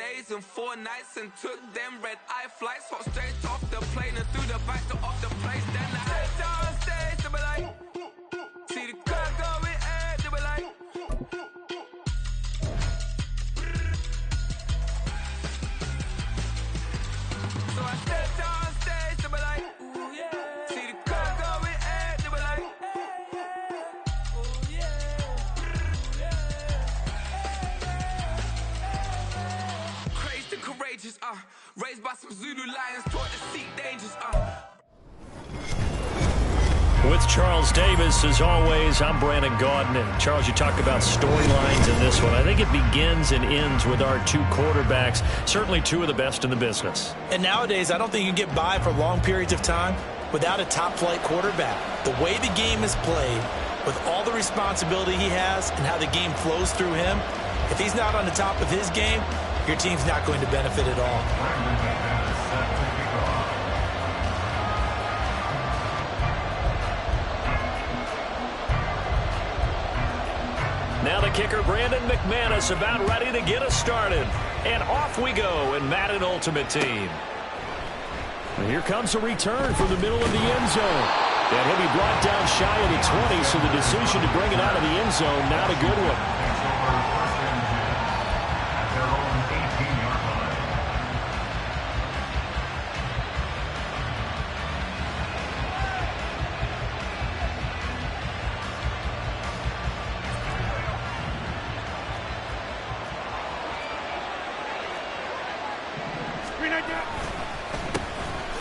days and 4 nights and took them red-eye flights. Hot straight off the plane and through the back door of the place. Then I head downstage, they be like, see the crowd going ahead, they be like, so I step downstage, they be like, ooh yeah. See the crowd going ahead, they be like, ooh yeah. Crazed and courageous, raised by some Zulu lions, taught to seek dangers, With Charles Davis, as always, I'm Brandon Gaudin. And Charles, you talk about storylines in this one. I think it begins and ends with our two quarterbacks, certainly two of the best in the business. And nowadays, I don't think you can get by for long periods of time without a top-flight quarterback. The way the game is played, with all the responsibility he has and how the game flows through him, if he's not on the top of his game, your team's not going to benefit at all. Now the kicker, Brandon McManus, about ready to get us started. And off we go in Madden Ultimate Team. And here comes a return from the middle of the end zone. And he'll be brought down shy of the 20, so the decision to bring it out of the end zone, not a good one.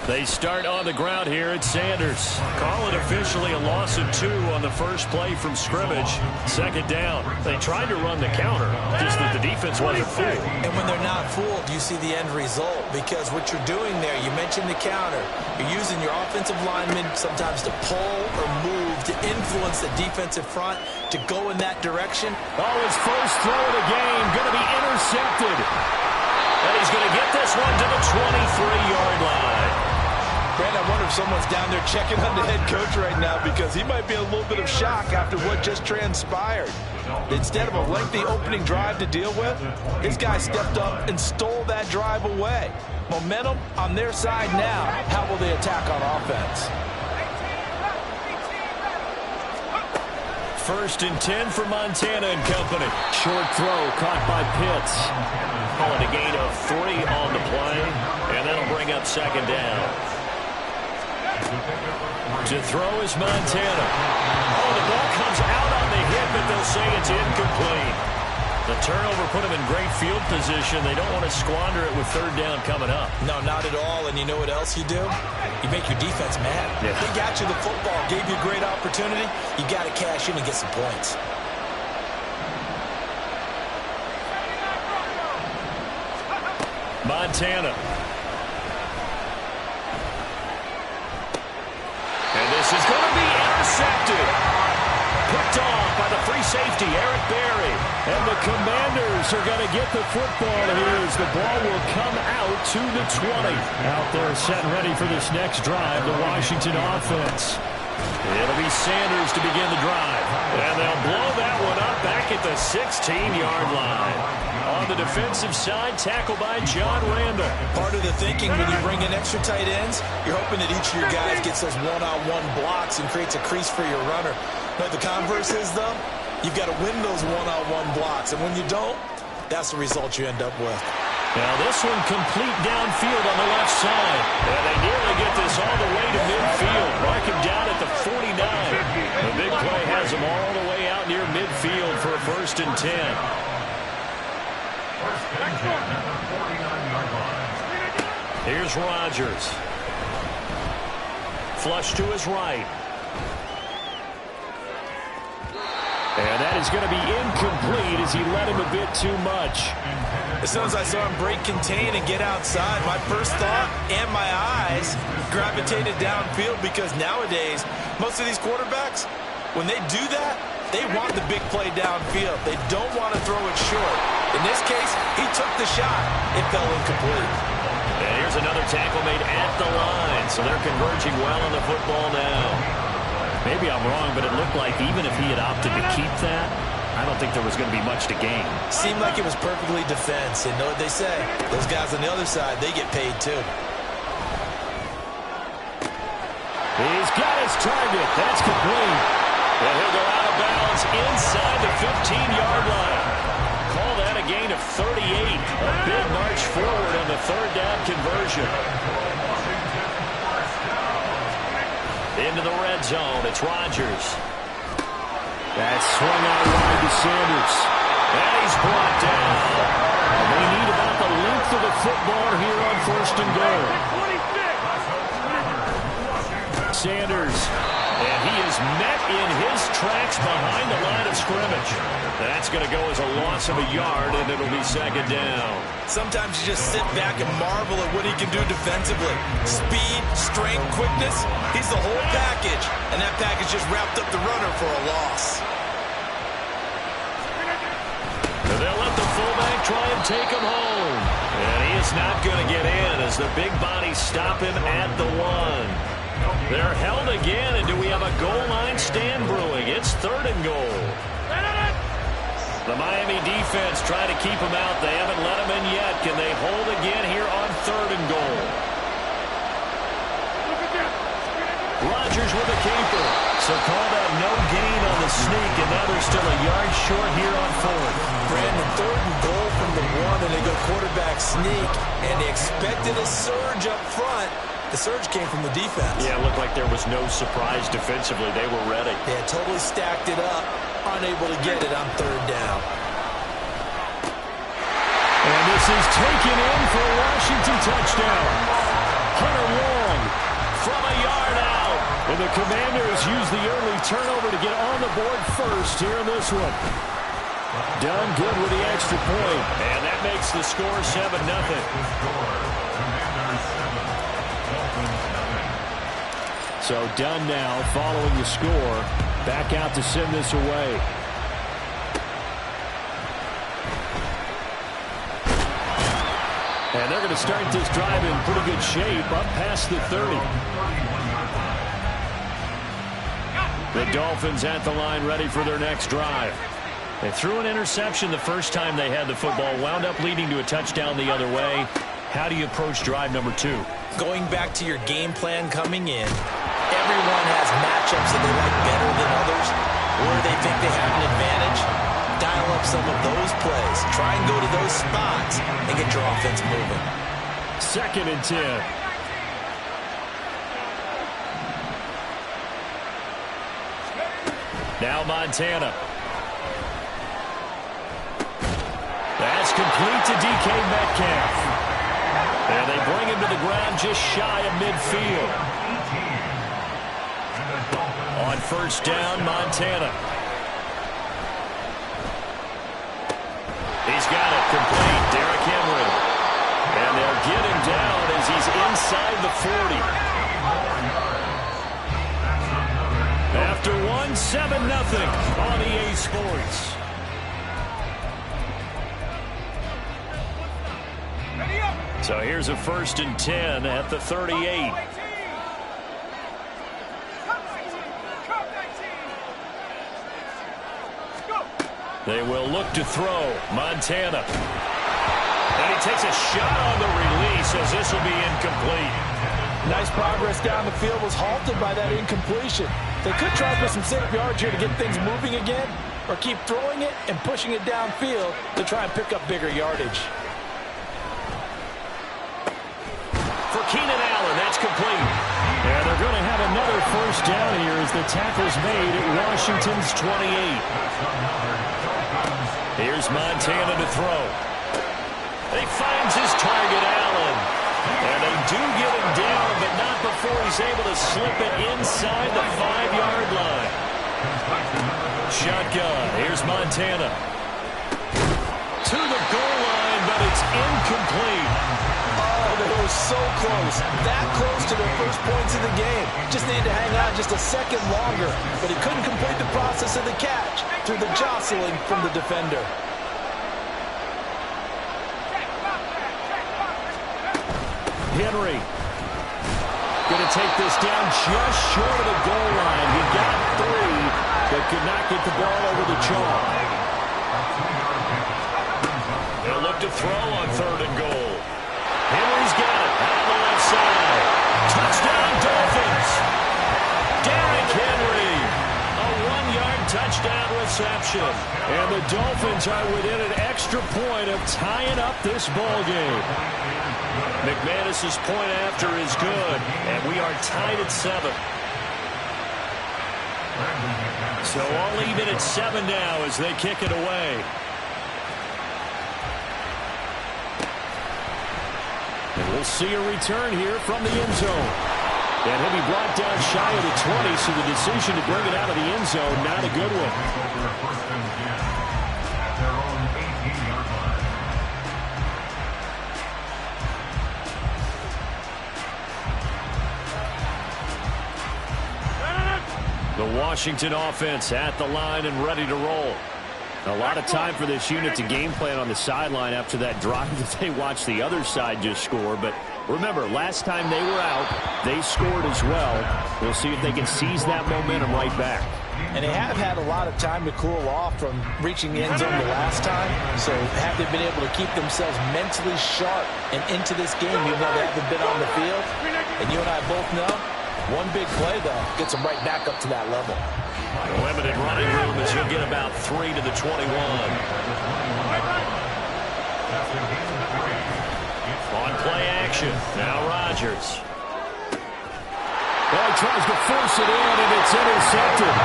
They start on the ground here at Sanders. Call it officially a loss of 2 on the first play from scrimmage. Second down. They tried to run the counter, just that the defense wasn't fooled. And when they're not fooled, you see the end result. Because what you're doing there, you mentioned the counter. You're using your offensive linemen sometimes to pull or move to influence the defensive front to go in that direction. Oh, his first throw of the game going to be intercepted. And he's going to get this one to the 23-yard line. Brandon, I wonder if someone's down there checking on the head coach right now because he might be a little bit of shock after what just transpired. Instead of a lengthy opening drive to deal with, his guy stepped up and stole that drive away. Momentum on their side now. How will they attack on offense? First and 10 for Montana and company. Short throw caught by Pitts. Calling a gain of 3 on the play, and that'll bring up second down. To throw is Montana. Oh, the ball comes out on the hit, but they'll say it's incomplete. The turnover put them in great field position. They don't want to squander it with third down coming up. No, not at all. And you know what else you do? You make your defense mad. Yeah. They got you the football, gave you a great opportunity. You got to cash in and get some points. Montana. And this is going to be intercepted. Picked off by the free safety, Eric Berry. And the Commanders are going to get the football here as the ball will come out to the 20. Out there set and ready for this next drive, the Washington offense. It'll be Sanders to begin the drive. And they'll blow that one up back at the 16-yard line. On the defensive side, tackled by John Randall. Part of the thinking when you bring in extra tight ends, you're hoping that each of your guys gets those one-on-one blocks and creates a crease for your runner. But the converse is, though, you've got to win those one-on-one blocks. And when you don't, that's the result you end up with. Now this one complete downfield on the left side. And they nearly get this all the way to midfield. Mark him down at the 49. The big play has him all the way out near midfield for a first and 10. Here's Rodgers. Flush to his right. And that is going to be incomplete as he led him a bit too much. As soon as I saw him break contain and get outside, my first thought and my eyes gravitated downfield because nowadays, most of these quarterbacks, when they do that, they want the big play downfield. They don't want to throw it short. In this case, he took the shot. It fell incomplete. And here's another tackle made at the line, so they're converging well on the football now. Maybe I'm wrong, but it looked like even if he had opted to keep that, I don't think there was going to be much to gain. Seemed like it was perfectly defense. And know what they say? Those guys on the other side, they get paid too. He's got his target. That's complete. And he'll go out of bounds inside the 15-yard line. Call that a gain of 38. A big march forward on the third down conversion. Into the red zone. It's Rodgers. That swung out wide to Sanders. And he's brought down. They need about the length of the football here on first and goal. Sanders, and he is met in his tracks behind the line of scrimmage. That's going to go as a loss of a yard, and it'll be second down. Sometimes you just sit back and marvel at what he can do defensively. Speed, strength, quickness, he's the whole package. And that package just wrapped up the runner for a loss. They'll let the fullback try and take him home. And he is not going to get in as the big bodies stop him at the 1. They're held again, and do we have a goal line stand brewing? It's third and goal. The Miami defense trying to keep him out. They haven't let him in yet. Can they hold again here on third and goal? Rodgers with a keeper. So call that no gain on the sneak, and now they're still a yard short here on fourth. Brandon, third and goal from the 1, and they go quarterback sneak, and they expected a surge up front. The surge came from the defense. Yeah, it looked like there was no surprise defensively. They were ready. They had totally stacked it up, unable to get it on third down. And this is taken in for a Washington touchdown. Hunter Long from a yard out. And the Commanders use the early turnover to get on the board first here in this one. Done good with the extra point. And that makes the score 7-0. So Dunn now following the score. Back out to send this away. And they're going to start this drive in pretty good shape up past the 30. The Dolphins at the line ready for their next drive. They threw an interception the first time they had the football. Wound up leading to a touchdown the other way. How do you approach drive number 2? Going back to your game plan coming in, everyone has matchups that they like better than others, or they think they have an advantage. Dial up some of those plays. Try and go to those spots and get your offense moving. 2nd and 10. Now Montana. That's complete to DK Metcalf. And they bring him to the ground just shy of midfield. On first down, Montana. He's got it complete. Derrick Henry. And they'll get him down as he's inside the 40. After 1-7-0 on EA Sports. So here's a 1st and 10 at the 38. They will look to throw. Montana. And he takes a shot on the release as this will be incomplete. Nice progress down the field was halted by that incompletion. They could try for some safe yards here to get things moving again, or keep throwing it and pushing it downfield to try and pick up bigger yardage. For Keenan Allen, that's complete. And they're going to have another first down here as the tackle's made at Washington's 28. Here's Montana to throw. He finds his target, Allen. And they do get him down, but not before he's able to slip it inside the 5-yard line. Shotgun. Here's Montana. To the goal line, but it's incomplete. Oh, they were so close. That close to their first points of the game. Just needed to hang on just a second longer. But he couldn't complete the process of the catch through the jostling from the defender. Henry going to take this down just short of the goal line. He got 3, but could not get the ball over the chalk. look to throw on 3rd and goal. Henry's got it out on the left side. Touchdown, Dolphins. Derrick Henry. A 1-yard touchdown reception. And the Dolphins are within an extra point of tying up this ball game. McManus's point after is good, and we are tied at 7. So all even at 7 now as they kick it away. And we'll see a return here from the end zone. And he'll be brought down shy of the 20, so the decision to bring it out of the end zone, not a good one. The Washington offense at the line and ready to roll. A lot of time for this unit to game plan on the sideline after that drive that they watched the other side just score. But remember, last time they were out, they scored as well. We'll see if they can seize that momentum right back. And they have had a lot of time to cool off from reaching the end zone the last time. So have they been able to keep themselves mentally sharp and into this game, even though they haven't been on the field? And you and I both know, one big play, though, gets them right back up to that level. Limited running room as you'll get about 3 to the 21. On play action, now Rodgers. Well, he tries to force it in, and it's intercepted.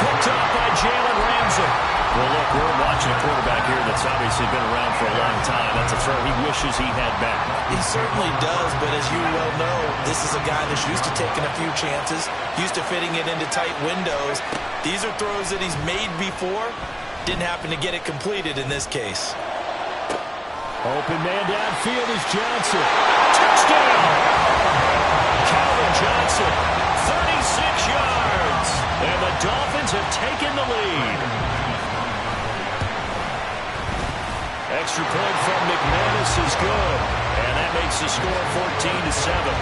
Picked up by Jalen Ramsey. Well, look, we're watching a quarterback here that's obviously been around for a long time. That's a throw he wishes he had back. He certainly does, but as you well know, this is a guy that's used to taking a few chances, used to fitting it into tight windows. These are throws that he's made before. Didn't happen to get it completed in this case. Open man downfield is Johnson. Touchdown! Calvin Johnson, 36 yards. And the Dolphins have taken the lead. Extra point from McManus is good. And that makes the score 14-7.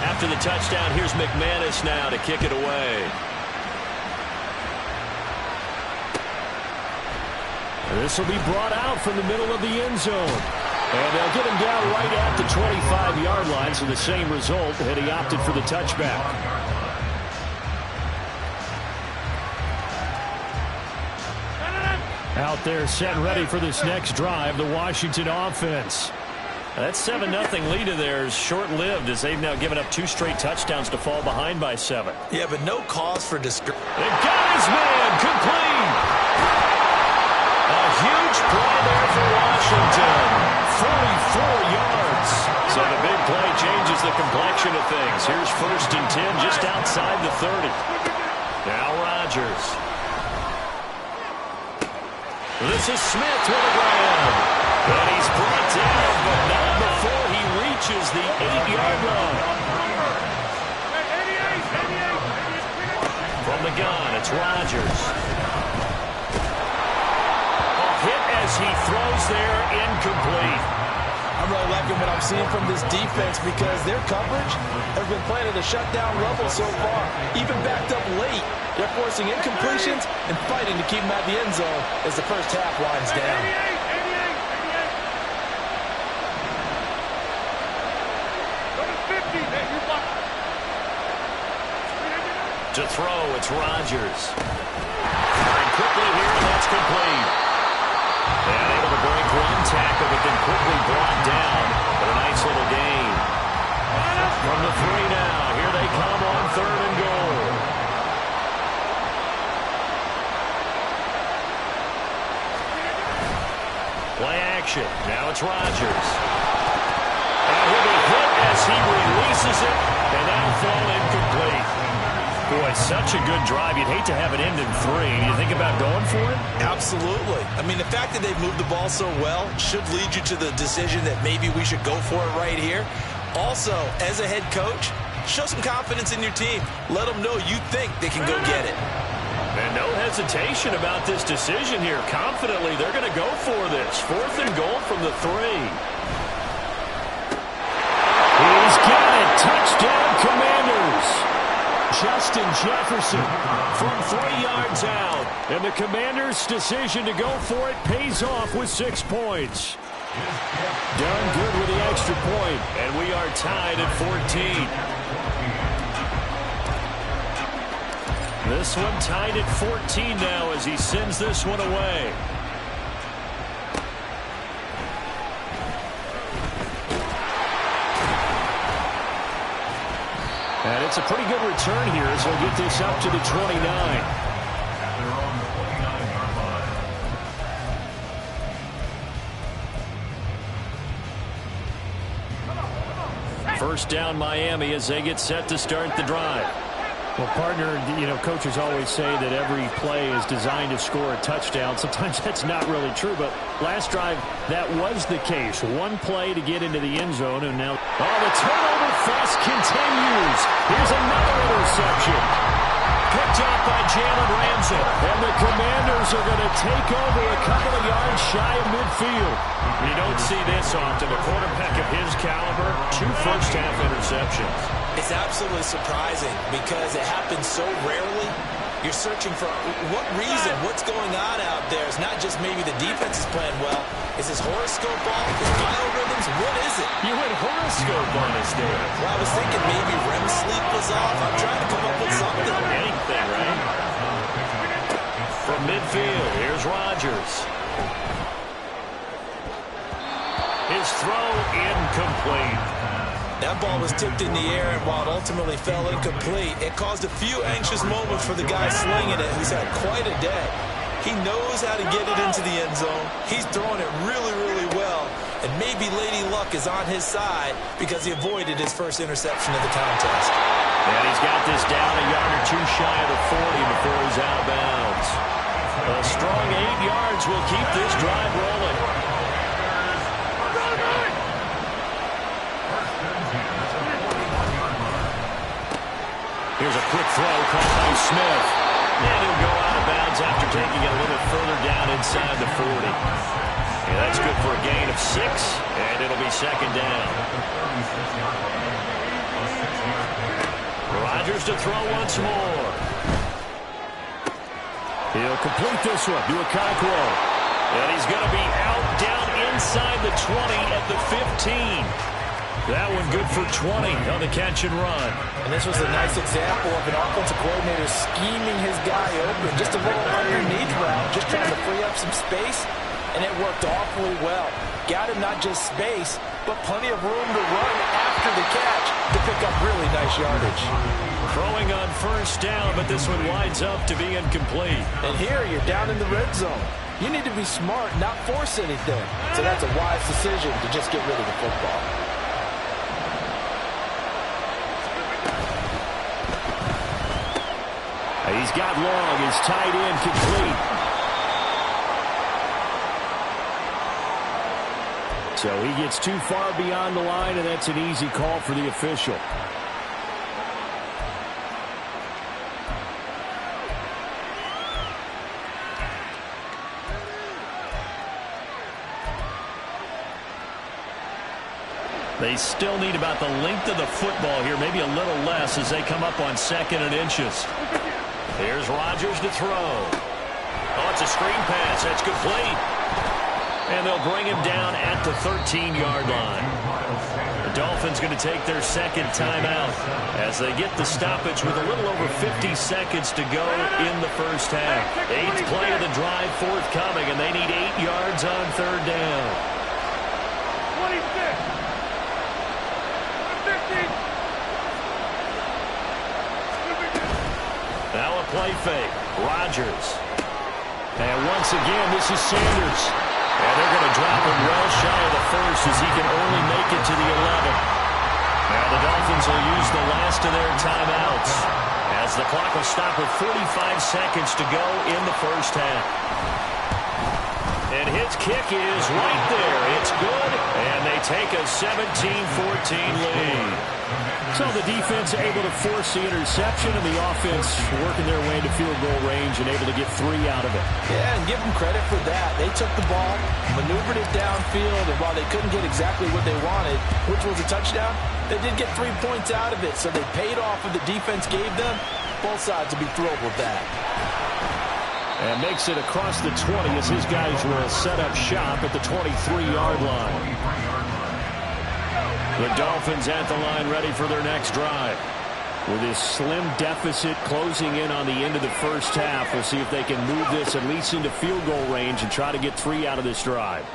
After the touchdown, here's McManus now to kick it away. This will be brought out from the middle of the end zone. And they'll get him down right at the 25-yard line, so the same result had he opted for the touchback. Out there set and ready for this next drive, the Washington offense. That 7-0 lead of theirs short-lived as they've now given up 2 straight touchdowns to fall behind by 7. Yeah, but no cause for discouragement. They've got his man complete. A huge play there for Washington. 44 yards. So the big play changes the complexion of things. Here's 1st and 10 just outside the 30. Now Rodgers. This is Smith with a grab. And he's brought down, but not before he reaches the 8-yard line. From the gun, it's Rodgers. A hit as he throws there, incomplete. I'm really liking what I'm seeing from this defense because their coverage has been playing at a shutdown level so far. Even backed up late, they're forcing incompletions and fighting to keep them at the end zone as the first half winds down. To throw, it's Rodgers. And quickly here, that's complete. And able to break one tackle, but then quickly brought down. But a nice little gain. From the 3 now. Here they come on 3rd and goal. Play action. Now it's Rodgers. And he'll be hit as he releases it. And that'll fall incomplete. Boy, such a good drive. You'd hate to have it end in 3. Do you think about going for it? Absolutely. I mean, the fact that they've moved the ball so well should lead you to the decision that maybe we should go for it right here. Also, as a head coach, show some confidence in your team. Let them know you think they can go get it. And no hesitation about this decision here. Confidently, they're going to go for this. 4th and goal from the 3. He's got it. Touchdown, Commanders. Justin Jefferson from 3 yards out. And the Commanders' decision to go for it pays off with 6 points. Done good with the extra point, and we are tied at 14. This one tied at 14 now as he sends this one away. And it's a pretty good return here as he'll get this up to the 29. First down Miami as they get set to start the drive. Well, partner, coaches always say that every play is designed to score a touchdown. Sometimes that's not really true, but last drive, that was the case. One play to get into the end zone, and now... Oh, the turnover fest continues. Here's another interception. Picked up by Jalen Ramsey. And the Commanders are going to take over a couple of yards shy of midfield. You don't see this often. A quarterback of his caliber, 2 first-half interceptions. It's absolutely surprising because it happens so rarely. You're searching for what reason, what's going on out there. It's not just maybe the defense is playing well. Is his horoscope off? His biorhythms? What is it? You went horoscope on us there. Well, I was thinking maybe REM sleep was off. I'm trying to come up with something. Anything, right? From midfield, here's Rodgers. His throw incomplete. That ball was tipped in the air, and while it ultimately fell incomplete, it caused a few anxious moments for the guy slinging it, who's had quite a day. He knows how to get it into the end zone. He's throwing it really, really well, and maybe Lady Luck is on his side because he avoided his first interception of the contest. And he's got this down a yard or 2 shy of the 40 before he's out of bounds. A strong 8 yards will keep this drive rolling. Here's a quick throw caught by Smith. And he'll go out of bounds after taking it a little further down inside the 40. Yeah, that's good for a gain of 6, and it'll be second down. Rodgers to throw once more. He'll complete this one to Okonkwo. And he's going to be out down inside the 20 at the 15. That one good for 20 on the catch and run. And this was a nice example of an offensive coordinator scheming his guy open. Just a little underneath route, just trying to free up some space, and it worked awfully well. Got him not just space, but plenty of room to run after the catch to pick up really nice yardage. Throwing on first down, but this one winds up to be incomplete. And here you're down in the red zone. You need to be smart, not force anything. So that's a wise decision to just get rid of the football. He's got long. His tight end complete. So he gets too far beyond the line, and that's an easy call for the official. They still need about the length of the football here, maybe a little less as they come up on 2nd and inches. Here's Rodgers to throw. Oh, it's a screen pass. That's complete. And they'll bring him down at the 13-yard line. The Dolphins going to take their second timeout as they get the stoppage with a little over 50 seconds to go in the first half. 8th play of the drive forthcoming, and they need 8 yards on 3rd down. 26. 50. Now a play fake. Rodgers. And once again, this is Sanders. And they're going to drop him well shy of the first as he can only make it to the 11. Now the Dolphins will use the last of their timeouts as the clock will stop with 45 seconds to go in the first half. And his kick is right there. It's good, and they take a 17-14 lead. So the defense able to force the interception, and the offense working their way into field goal range and able to get 3 out of it. Yeah, and give them credit for that. They took the ball, maneuvered it downfield, and while they couldn't get exactly what they wanted, which was a touchdown, they did get 3 points out of it, so they paid off what the defense gave them. Both sides will be thrilled with that. And makes it across the 20 as his guys will set up shop at the 23-yard line. The Dolphins at the line ready for their next drive. With this slim deficit closing in on the end of the first half, we'll see if they can move this at least into field goal range and try to get 3 out of this drive.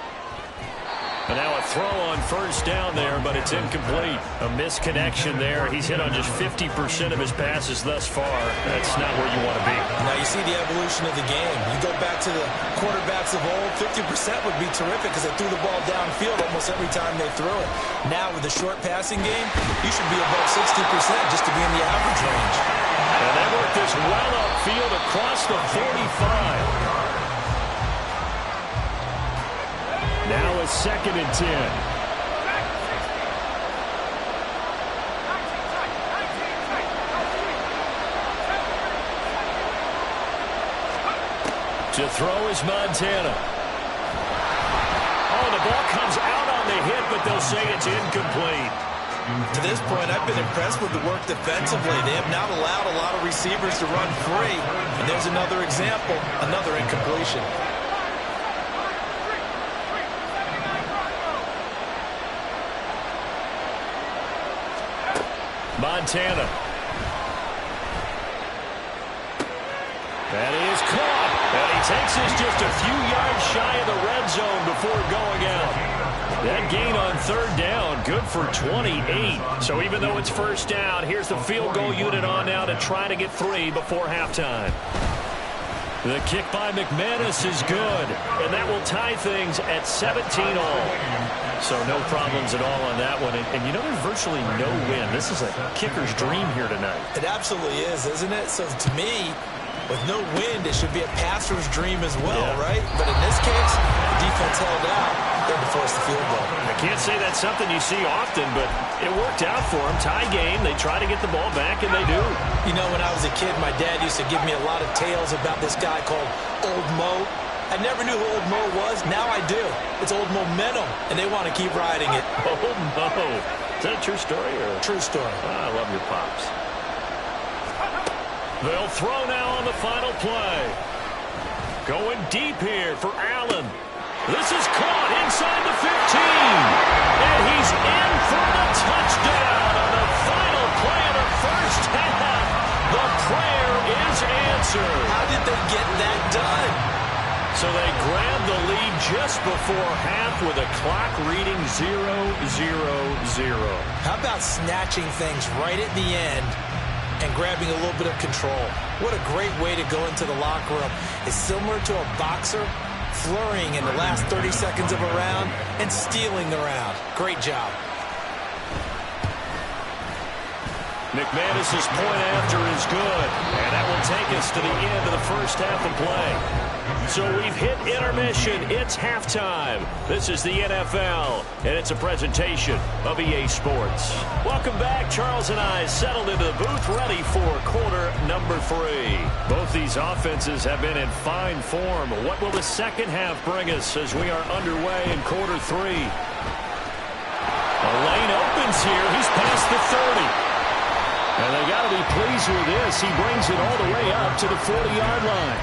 And now a throw on first down there, but it's incomplete. A misconnection there. He's hit on just 50% of his passes thus far. That's not where you want to be. Now you see the evolution of the game. You go back to the quarterbacks of old, 50% would be terrific because they threw the ball downfield almost every time they threw it. Now with the short passing game, you should be above 60% just to be in the average range. And they work this well upfield across the 45. Now a 2nd and 10. To throw is Montana. Oh, the ball comes out on the hit, but they'll say it's incomplete. To this point, I've been impressed with the work defensively. They have not allowed a lot of receivers to run free. And there's another example, another incompletion. Montana. That is caught. And he takes this just a few yards shy of the red zone before going out. That gain on 3rd down, good for 28. So even though it's first down, here's the field goal unit on now to try to get 3 before halftime. The kick by McManus is good, and that will tie things at 17-all. So no problems at all on that one. And you know, there's virtually no win. This is a kicker's dream here tonight. It absolutely is, isn't it? So to me, with no wind, it should be a passer's dream as well, right? But in this case, the defense held out. They had to force the field goal. I can't say that's something you see often, but it worked out for them. Tie game. They try to get the ball back, and they do. You know, when I was a kid, my dad used to give me a lot of tales about this guy called Old Mo. I never knew who Old Mo was. Now I do. It's Old Momentum, and they want to keep riding it. Old Mo. Is that a true story? Or? True story. I love your pops. They'll throw now on the final play. Going deep here for Allen. This is caught inside the 15. And he's in for the touchdown on the final play of the first half. The prayer is answered. How did they get that done? So they grab the lead just before half with a clock reading 0-0-0. How about snatching things right at the end and grabbing a little bit of control? What a great way to go into the locker room. It's similar to a boxer flurrying in the last 30 seconds of a round and stealing the round. Great job. McManus's point after is good, and that will take us to the end of the first half of play. So we've hit intermission. It's halftime. This is the NFL, and it's a presentation of EA Sports. Welcome back. Charles and I settled into the booth, ready for quarter number 3. Both these offenses have been in fine form. What will the second half bring us as we are underway in quarter 3? A lane opens here. He's past the 30. And they got to be pleased with this. He brings it all the way up to the 40-yard line.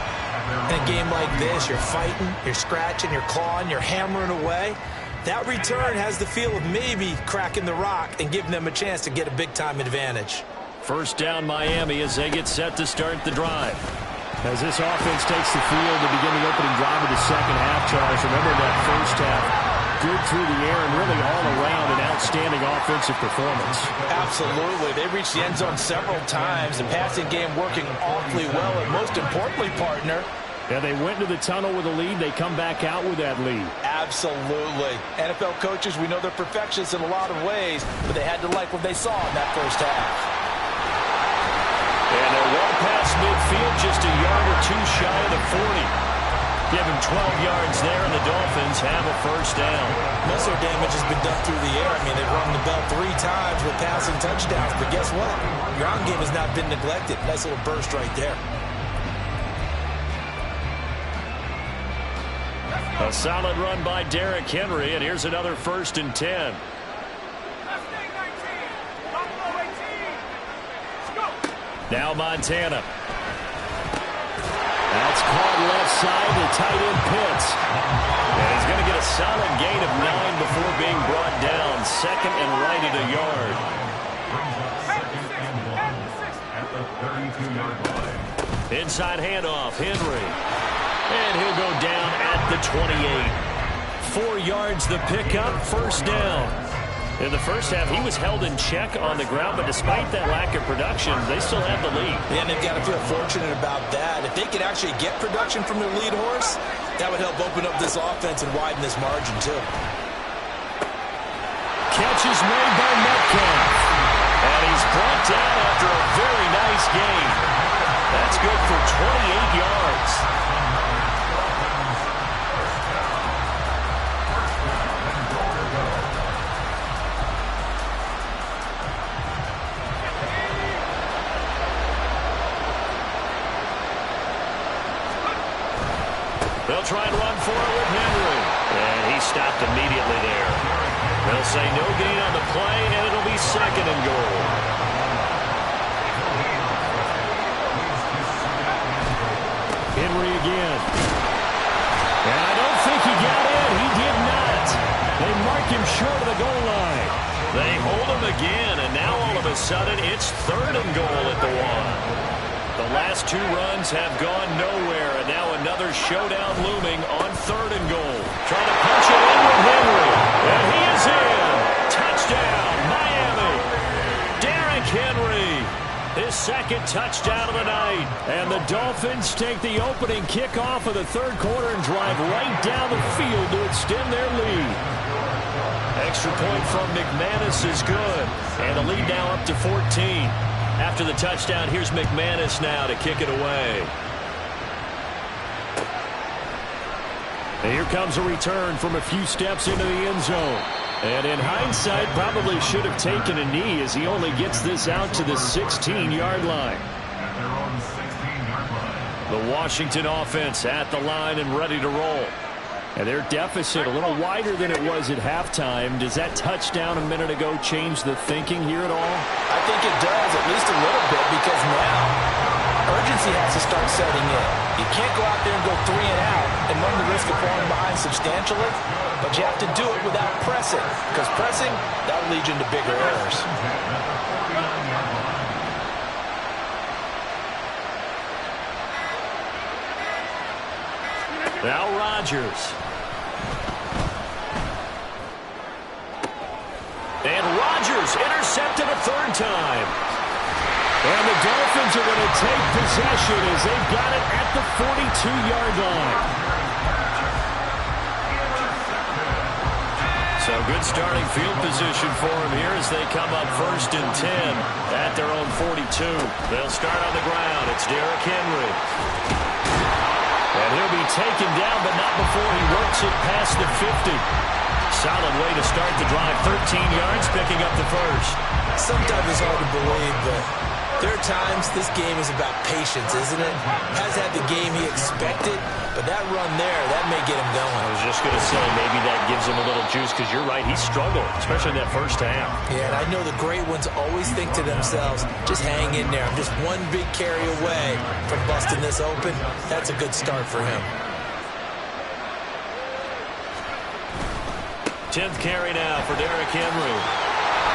In a game like this, you're fighting, you're scratching, you're clawing, you're hammering away. That return has the feel of maybe cracking the rock and giving them a chance to get a big-time advantage. First down Miami as they get set to start the drive. As this offense takes the field to begin the opening drive of the second half, Charles, remember that first half. Good through the air and really all around an outstanding offensive performance. Absolutely. They reached the end zone several times. The passing game working awfully well. And most importantly, partner, Yeah, they went to the tunnel with a lead. They come back out with that lead. Absolutely. NFL coaches, we know they're perfectionists in a lot of ways, but they had to like what they saw in that first half. And they're well past midfield, just a yard or two shy of the 40. Give him 12 yards there, and the Dolphins have a first down. Most of their damage has been done through the air. I mean, they've rung the bell 3 times with passing touchdowns. But guess what? Ground game has not been neglected. Nice little burst right there. A solid run by Derrick Henry, and here's another 1st and 10. Now Montana. That's caught left side to tight end Pitts. And he's going to get a solid gain of 9 before being brought down. 2nd and right at a yard. Inside handoff, Henry. And he'll go down at the 28. 4 yards the pickup, first down. In the first half, he was held in check on the ground, but despite that lack of production, they still have the lead. Yeah, and they've got to feel fortunate about that. If they could actually get production from their lead horse, that would help open up this offense and widen this margin, too. Catch is made by Metcalf. And he's brought down after a very nice gain. That's good for 28 yards. They'll try and run for it with Henry. And he stopped immediately there. They'll say no gain on the play, and it'll be 2nd and goal. Henry again. And I don't think he got in. He did not. They mark him short of the goal line. They hold him again, and now all of a sudden it's 3rd and goal at the 1. The last 2 runs have gone nowhere, and now another showdown looming on 3rd and goal. Trying to punch it in with Henry, and he is in. Touchdown, Miami. Derrick Henry, his 2nd touchdown of the night. And the Dolphins take the opening kickoff of the 3rd quarter and drive right down the field to extend their lead. Extra point from McManus is good, and the lead now up to 14. After the touchdown, here's McManus now to kick it away. And here comes a return from a few steps into the end zone. And in hindsight, probably should have taken a knee as he only gets this out to the 16-yard line. The Washington offense at the line and ready to roll. And their deficit a little wider than it was at halftime. Does that touchdown a minute ago change the thinking here at all? I think it does, at least a little bit, because now urgency has to start setting in. You can't go out there and go 3 and out and run the risk of falling behind substantially, but you have to do it without pressing, because pressing, that'll lead you into bigger errors. Now Rodgers. And Rodgers intercepted a 3rd time. And the Dolphins are going to take possession as they've got it at the 42-yard line. So good starting field position for them here as they come up 1st and 10 at their own 42. They'll start on the ground. It's Derrick Henry. And he'll be taken down, but not before he works it past the 50. Solid way to start the drive. 13 yards, picking up the 1st. Sometimes it's hard to believe, but there are times this game is about patience, isn't it? Has had the game he expected, but that run there, that may get him going. I was just going to say, maybe that gives him a little juice, because you're right, he struggled, especially in that first half. Yeah, and I know the great ones always think to themselves, just hang in there. I'm just one big carry away from busting this open. That's a good start for him. 10th carry now for Derrick Henry.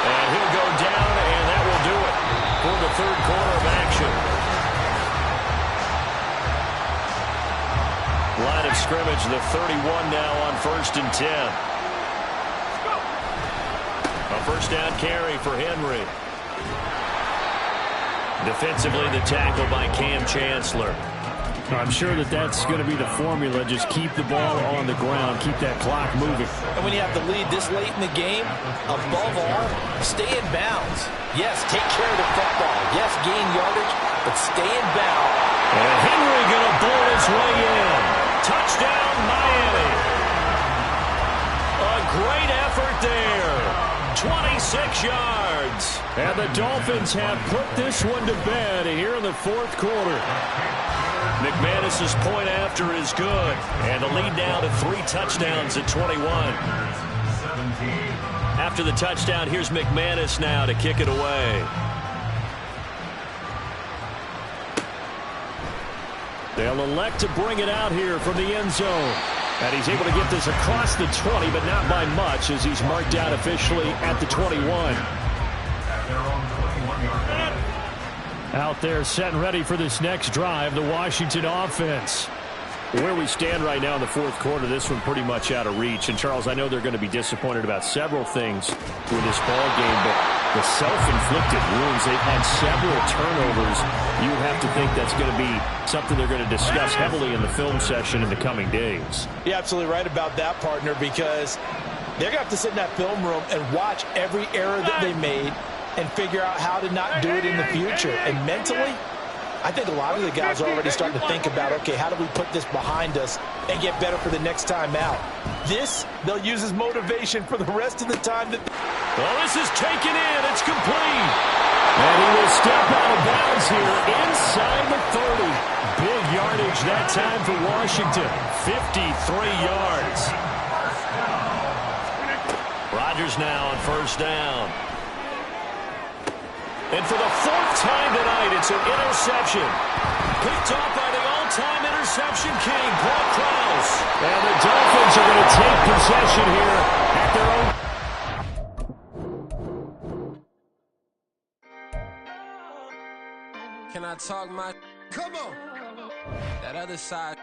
And he'll go down, and that will do it for the 3rd quarter of action. Line of scrimmage, the 31 now on 1st and 10. A 1st down carry for Henry. Defensively, the tackle by Cam Chancellor. I'm sure that that's going to be the formula. Just keep the ball on the ground. Keep that clock moving. And when you have the lead this late in the game, above all, stay in bounds. Yes, take care of the football. Yes, gain yardage, but stay in bounds. And Henry going to blow his way in. Touchdown, Miami. A great effort there. 26 yards. And the Dolphins have put this one to bed here in the fourth quarter. McManus's point after is good. And the lead now to 3 touchdowns at 21. After the touchdown, here's McManus now to kick it away. They'll elect to bring it out here from the end zone. And he's able to get this across the 20, but not by much, as he's marked out officially at the 21. Out there set and ready for this next drive, the Washington offense. Where we stand right now in the fourth quarter, this one pretty much out of reach. And, Charles, I know they're going to be disappointed about several things with this ball game, but the self-inflicted wounds, they've had several turnovers. You have to think that's going to be something they're going to discuss heavily in the film session in the coming days. You're absolutely right about that, partner, because they're going to have to sit in that film room and watch every error that they made and figure out how to not do it in the future. And mentally, I think a lot of the guys are already starting to think about, okay, how do we put this behind us and get better for the next time out? This, they'll use as motivation for the rest of the time. Well, this is taken in. It's complete. And he will step out of bounds here inside the 30. Big yardage that time for Washington. 53 yards. Rodgers now on first down. And for the 4th time tonight, it's an interception. Picked off by the all-time interception king, Paul Krause. And the Dolphins are going to take possession here at their own. Can I talk my... Come on! That other side...